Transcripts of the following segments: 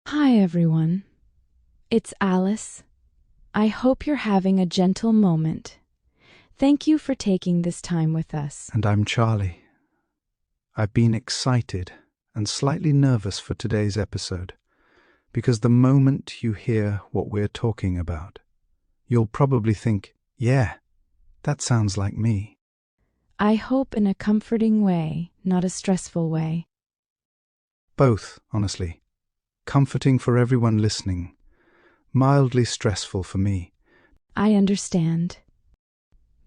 Hi everyone, it's Alice. I hope you're having a gentle moment. Thank you for taking this time with us. And I'm Charlie. I've been excited and slightly nervous for today's episode, because the moment you hear what we're talking about, you'll probably think, yeah, that sounds like me. I hope in a comforting way, not a stressful way. Both, honestly. Comforting for everyone listening, mildly stressful for me. I understand.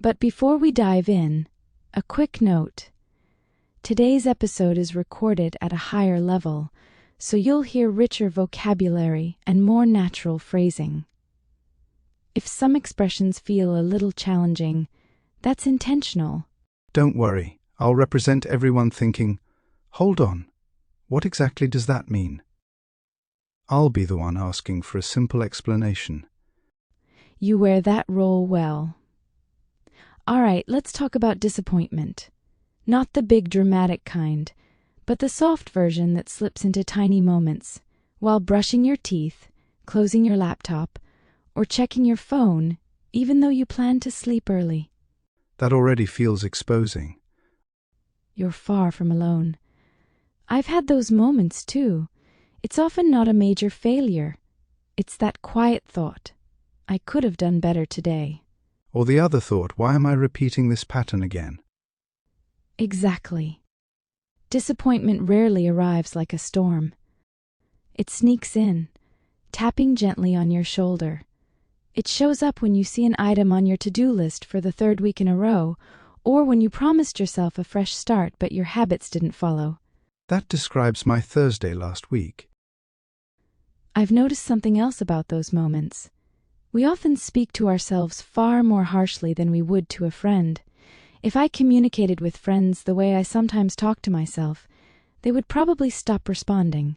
But before we dive in, a quick note. Today's episode is recorded at a higher level, so you'll hear richer vocabulary and more natural phrasing. If some expressions feel a little challenging, that's intentional. Don't worry, I'll represent everyone thinking, hold on, what exactly does that mean? I'll be the one asking for a simple explanation. You wear that role well. All right, let's talk about disappointment. Not the big dramatic kind, but the soft version that slips into tiny moments, while brushing your teeth, closing your laptop, or checking your phone, even though you plan to sleep early. That already feels exposing. You're far from alone. I've had those moments too. It's often not a major failure. It's that quiet thought, I could have done better today. Or the other thought, why am I repeating this pattern again? Exactly. Disappointment rarely arrives like a storm. It sneaks in, tapping gently on your shoulder. It shows up when you see an item on your to-do list for the third week in a row, or when you promised yourself a fresh start but your habits didn't follow. That describes my Thursday last week. I've noticed something else about those moments. We often speak to ourselves far more harshly than we would to a friend. If I communicated with friends the way I sometimes talk to myself, they would probably stop responding.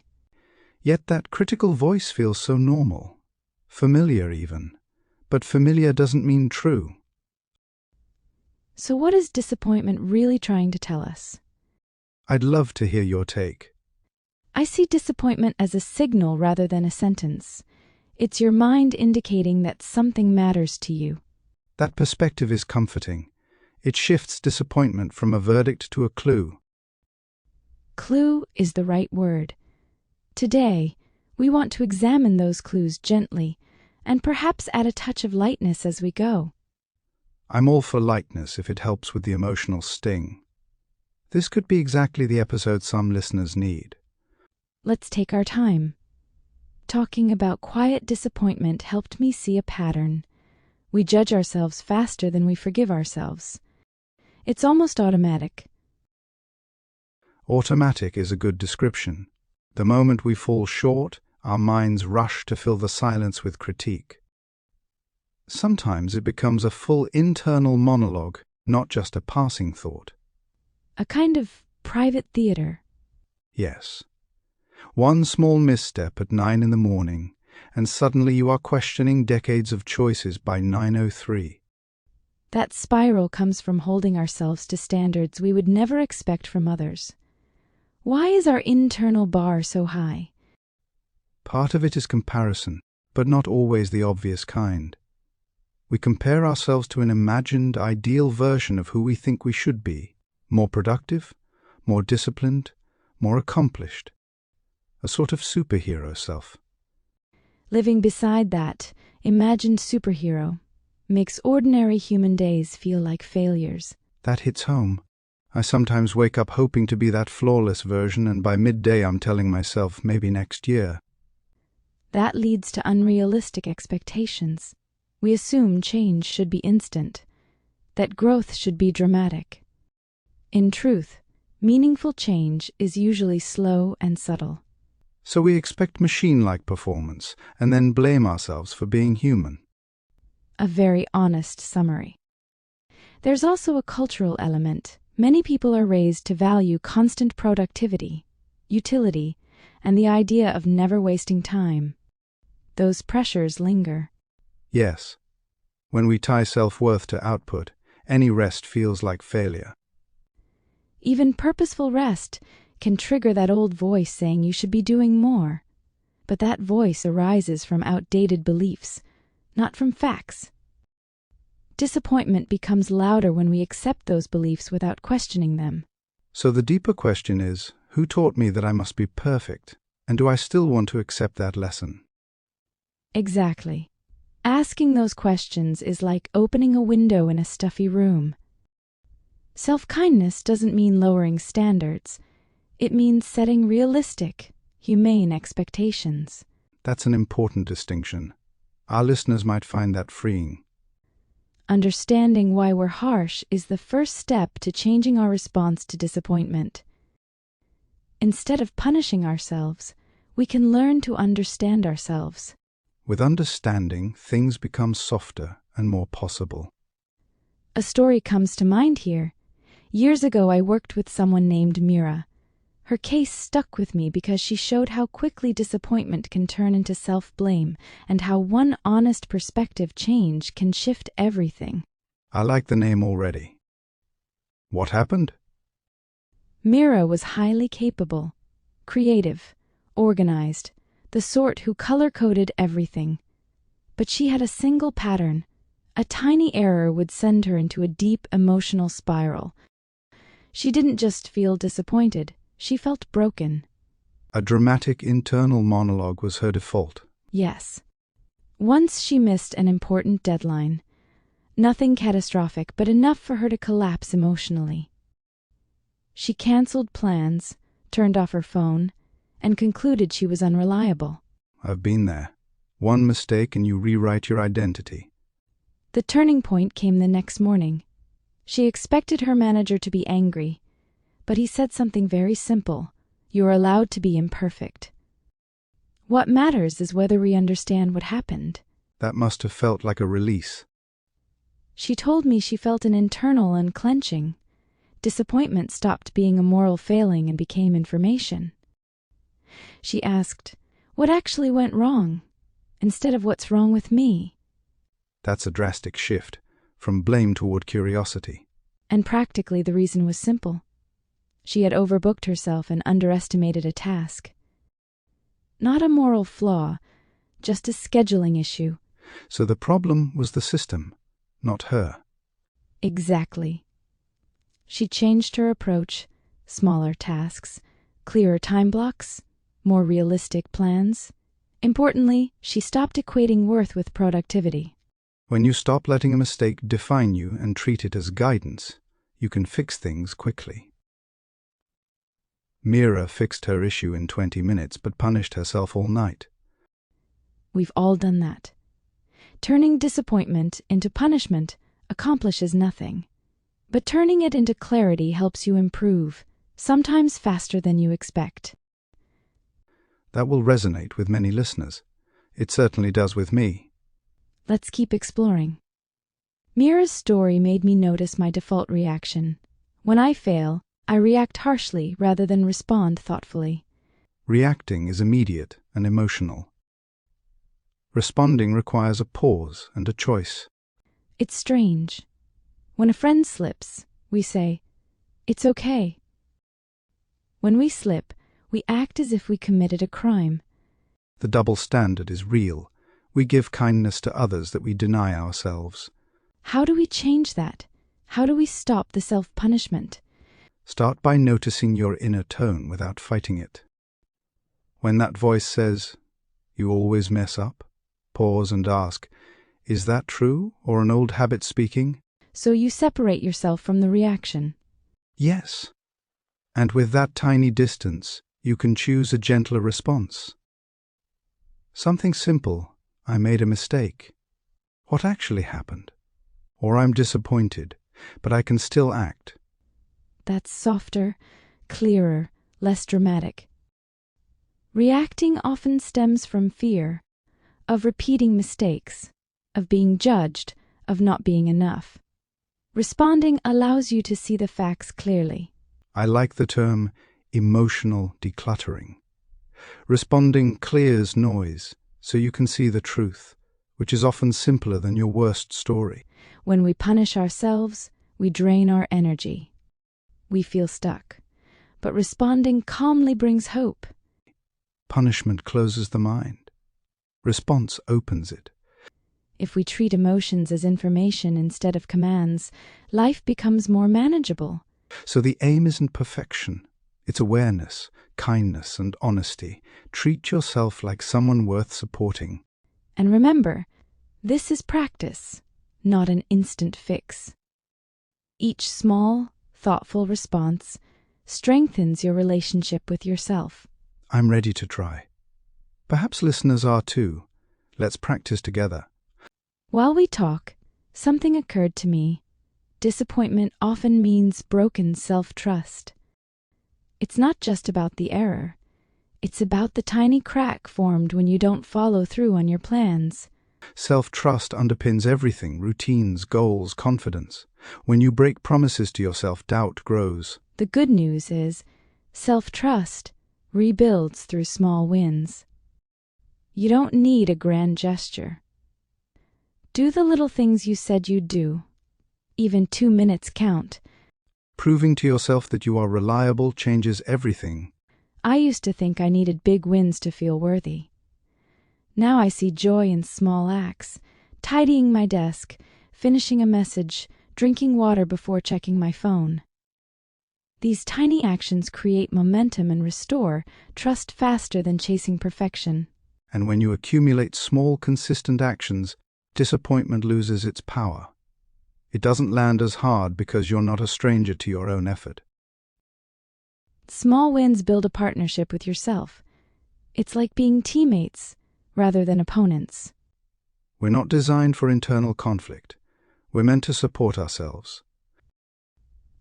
Yet that critical voice feels so normal, familiar even. But familiar doesn't mean true. So what is disappointment really trying to tell us? I'd love to hear your take. I see disappointment as a signal rather than a sentence. It's your mind indicating that something matters to you. That perspective is comforting. It shifts disappointment from a verdict to a clue. Clue is the right word. Today, we want to examine those clues gently and perhaps add a touch of lightness as we go. I'm all for lightness if it helps with the emotional sting. This could be exactly the episode some listeners need. Let's take our time. Talking about quiet disappointment helped me see a pattern. We judge ourselves faster than we forgive ourselves. It's almost automatic. Automatic is a good description. The moment we fall short, our minds rush to fill the silence with critique. Sometimes it becomes a full internal monologue, not just a passing thought. A kind of private theater. Yes. One small misstep at 9 in the morning, and suddenly you are questioning decades of choices by 9:03. That spiral comes from holding ourselves to standards we would never expect from others. Why is our internal bar so high? Part of it is comparison, but not always the obvious kind. We compare ourselves to an imagined, ideal version of who we think we should be. More productive, more disciplined, more accomplished. A sort of superhero self. Living beside that imagined superhero makes ordinary human days feel like failures. That hits home. I sometimes wake up hoping to be that flawless version, and by midday I'm telling myself maybe next year. That leads to unrealistic expectations. We assume change should be instant, that growth should be dramatic. In truth, meaningful change is usually slow and subtle. So we expect machine-like performance, and then blame ourselves for being human. A very honest summary. There's also a cultural element. Many people are raised to value constant productivity, utility, and the idea of never wasting time. Those pressures linger. Yes. When we tie self-worth to output, any rest feels like failure. Even purposeful rest can trigger that old voice saying you should be doing more. But that voice arises from outdated beliefs, not from facts. Disappointment becomes louder when we accept those beliefs without questioning them. So the deeper question is, who taught me that I must be perfect? And do I still want to accept that lesson? Exactly. Asking those questions is like opening a window in a stuffy room. Self-kindness doesn't mean lowering standards. It means setting realistic, humane expectations. That's an important distinction. Our listeners might find that freeing. Understanding why we're harsh is the first step to changing our response to disappointment. Instead of punishing ourselves, we can learn to understand ourselves. With understanding, things become softer and more possible. A story comes to mind here. Years ago, I worked with someone named Mira. Her case stuck with me because she showed how quickly disappointment can turn into self-blame and how one honest perspective change can shift everything. I like the name already. What happened? Mira was highly capable, creative, organized, the sort who color-coded everything. But she had a single pattern. A tiny error would send her into a deep emotional spiral. She didn't just feel disappointed. She felt broken. A dramatic internal monologue was her default. Yes. Once she missed an important deadline. Nothing catastrophic, but enough for her to collapse emotionally. She canceled plans, turned off her phone, and concluded she was unreliable. I've been there. One mistake and you rewrite your identity. The turning point came the next morning. She expected her manager to be angry, but he said something very simple. You're allowed to be imperfect. What matters is whether we understand what happened. That must have felt like a release. She told me she felt an internal unclenching. Disappointment stopped being a moral failing and became information. She asked, "What actually went wrong?" instead of "What's wrong with me?" That's a drastic shift, from blame toward curiosity. And practically the reason was simple. She had overbooked herself and underestimated a task. Not a moral flaw, just a scheduling issue. So the problem was the system, not her. Exactly. She changed her approach, smaller tasks, clearer time blocks, more realistic plans. Importantly, she stopped equating worth with productivity. When you stop letting a mistake define you and treat it as guidance, you can fix things quickly. Mira fixed her issue in 20 minutes but punished herself all night. We've all done that. Turning disappointment into punishment accomplishes nothing. But turning it into clarity helps you improve, sometimes faster than you expect. That will resonate with many listeners. It certainly does with me. Let's keep exploring. Mira's story made me notice my default reaction. When I fail, I react harshly rather than respond thoughtfully. Reacting is immediate and emotional. Responding requires a pause and a choice. It's strange. When a friend slips, we say, "It's okay." When we slip, we act as if we committed a crime. The double standard is real. We give kindness to others that we deny ourselves. How do we change that? How do we stop the self-punishment? Start by noticing your inner tone without fighting it. When that voice says, "You always mess up," pause and ask, "Is that true or an old habit speaking?" So you separate yourself from the reaction. Yes. And with that tiny distance, you can choose a gentler response. Something simple, "I made a mistake." What actually happened? Or "I'm disappointed, but I can still act." That's softer, clearer, less dramatic. Reacting often stems from fear, of repeating mistakes, of being judged, of not being enough. Responding allows you to see the facts clearly. I like the term emotional decluttering. Responding clears noise, so you can see the truth, which is often simpler than your worst story. When we punish ourselves, we drain our energy. We feel stuck. But responding calmly brings hope. Punishment closes the mind. Response opens it. If we treat emotions as information instead of commands, life becomes more manageable. So the aim isn't perfection. It's awareness, kindness, and honesty. Treat yourself like someone worth supporting. And remember, this is practice, not an instant fix. Each small, thoughtful response strengthens your relationship with yourself. I'm ready to try. Perhaps listeners are too. Let's practice together. While we talk, something occurred to me. Disappointment often means broken self-trust. It's not just about the error. It's about the tiny crack formed when you don't follow through on your plans. Self-trust underpins everything: routines, goals, confidence. When you break promises to yourself, doubt grows. The good news is, self-trust rebuilds through small wins. You don't need a grand gesture. Do the little things you said you'd do. Even 2 minutes count. Proving to yourself that you are reliable changes everything. I used to think I needed big wins to feel worthy. Now I see joy in small acts: tidying my desk, finishing a message, drinking water before checking my phone. These tiny actions create momentum and restore trust faster than chasing perfection. And when you accumulate small, consistent actions, disappointment loses its power. It doesn't land as hard because you're not a stranger to your own effort. Small wins build a partnership with yourself. It's like being teammates rather than opponents. We're not designed for internal conflict. We're meant to support ourselves.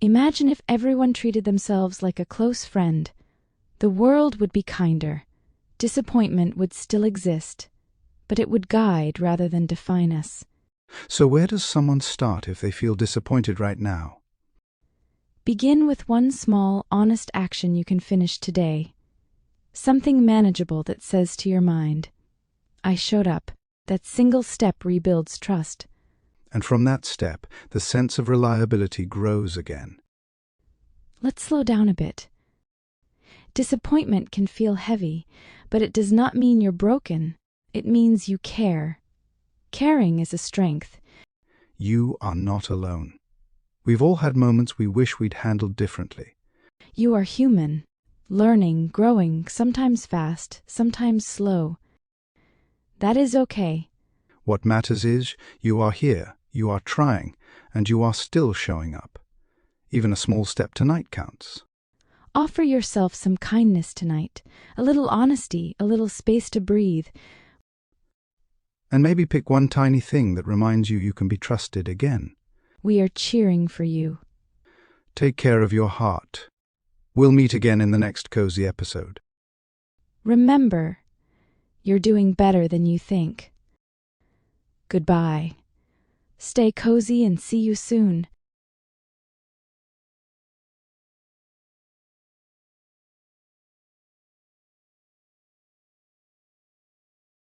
Imagine if everyone treated themselves like a close friend. The world would be kinder. Disappointment would still exist, but it would guide rather than define us. So where does someone start if they feel disappointed right now? Begin with one small, honest action you can finish today. Something manageable that says to your mind, I showed up. That single step rebuilds trust. And from that step, the sense of reliability grows again. Let's slow down a bit. Disappointment can feel heavy, but it does not mean you're broken. It means you care. Caring is a strength. You are not alone. We've all had moments we wish we'd handled differently. You are human, learning, growing, sometimes fast, sometimes slow. That is okay. What matters is you are here, you are trying, and you are still showing up. Even a small step tonight counts. Offer yourself some kindness tonight, a little honesty, a little space to breathe. And maybe pick one tiny thing that reminds you you can be trusted again. We are cheering for you. Take care of your heart. We'll meet again in the next cozy episode. Remember, you're doing better than you think. Goodbye. Stay cozy and see you soon.